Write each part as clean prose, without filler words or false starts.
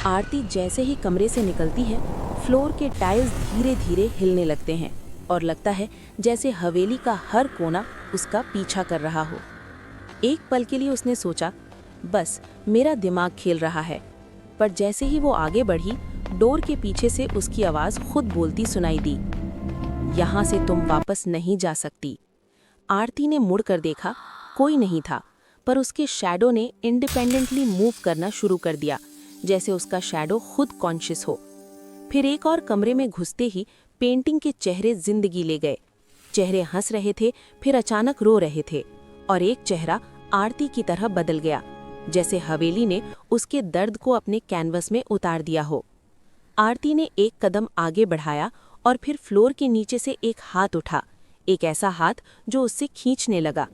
आरती जैसे ही कमरे से निकलती है, फ्लोर के टाइल्स धीरे धीरे हिलने लगते हैं और लगता है जैसे हवेली का हर कोना उसका पीछा कर रहा हो। एक पल के लिए उसने सोचा, बस मेरा दिमाग खेल रहा है। पर जैसे ही वो आगे बढ़ी, डोर के पीछे से उसकी आवाज़ खुद बोलती सुनाई दी, यहाँ से तुम वापस नहीं जा सकती। आरती ने मुड़कर देखा, कोई नहीं था, पर उसके शैडो ने इंडिपेंडेंटली मूव करना शुरू कर दिया, जैसे उसका शैडो खुद कॉन्शियस हो। फिर एक और कमरे में घुसते ही पेंटिंग के चेहरे जिंदगी ले गए। चेहरे हंस रहे थे, फिर अचानक रो रहे थे, और एक चेहरा आरती की तरह बदल गया, जैसे हवेली ने उसके दर्द को अपने कैनवस में उतार दिया हो। आरती ने एक कदम आगे बढ़ाया और फिर फ्लोर के नीचे से एक हाथ उठा, एक ऐसा हाथ जो उससे खींचने लगा।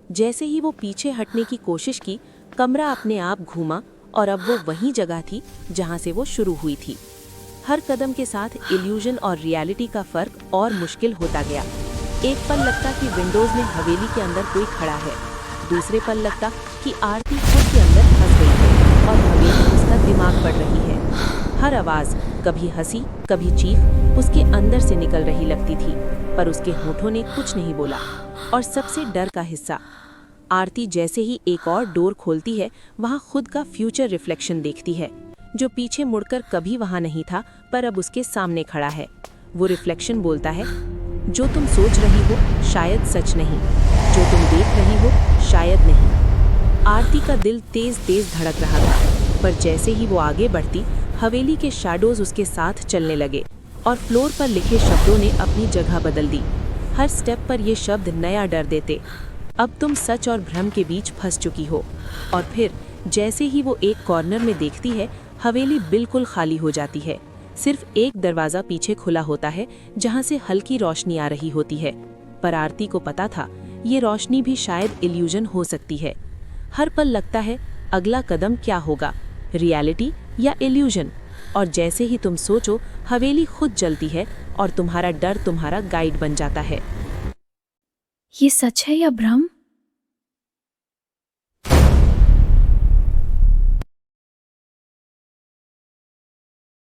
जैसे ही वो पीछे हटने की कोशिश की, कमरा अपने आप घूमा और अब वो वही जगह थी जहां से वो शुरू हुई थी। हर कदम के साथ इल्यूजन और रियलिटी का फर्क और मुश्किल होता गया। एक पल लगता कि विंडोज में हवेली के अंदर कोई खड़ा है, दूसरे पल लगता कि आरती खुद के अंदर फंस गई है और हवेली उसका दिमाग पढ़ रही है। हर आवाज़, कभी हंसी कभी चीख, उसके अंदर से निकल रही लगती थी, पर उसके होठों ने कुछ नहीं बोला। और सबसे डर का हिस्सा, आरती जैसे ही एक और डोर खोलती है, वहाँ खुद का फ्यूचर रिफ्लेक्शन देखती है, जो पीछे मुड़कर कभी वहाँ नहीं था पर अब उसके सामने खड़ा है। वो रिफ्लेक्शन बोलता है, जो तुम सोच रही हो शायद सच नहीं, जो तुम देख रही हो शायद नहीं। आरती का दिल तेज तेज धड़क रहा था, पर जैसे ही वो आगे बढ़ती, हवेली के शैडोज उसके साथ चलने लगे और फ्लोर पर लिखे शब्दों ने अपनी जगह बदल दी। हर स्टेप पर ये शब्द नया डर देते, अब तुम सच और भ्रम के बीच फंस चुकी हो। और फिर जैसे ही वो एक कॉर्नर में देखती है, हवेली बिल्कुल खाली हो जाती है। सिर्फ एक दरवाज़ा पीछे खुला होता है, जहाँ से हल्की रोशनी आ रही होती है। पर आरती को पता था, ये रोशनी भी शायद इल्यूजन हो सकती है। हर पल लगता है, अगला कदम क्या होगा, रियलिटी या इल्यूजन। और जैसे ही तुम सोचो, हवेली खुद जलती है और तुम्हारा डर तुम्हारा गाइड बन जाता है। ये सच है या भ्रम?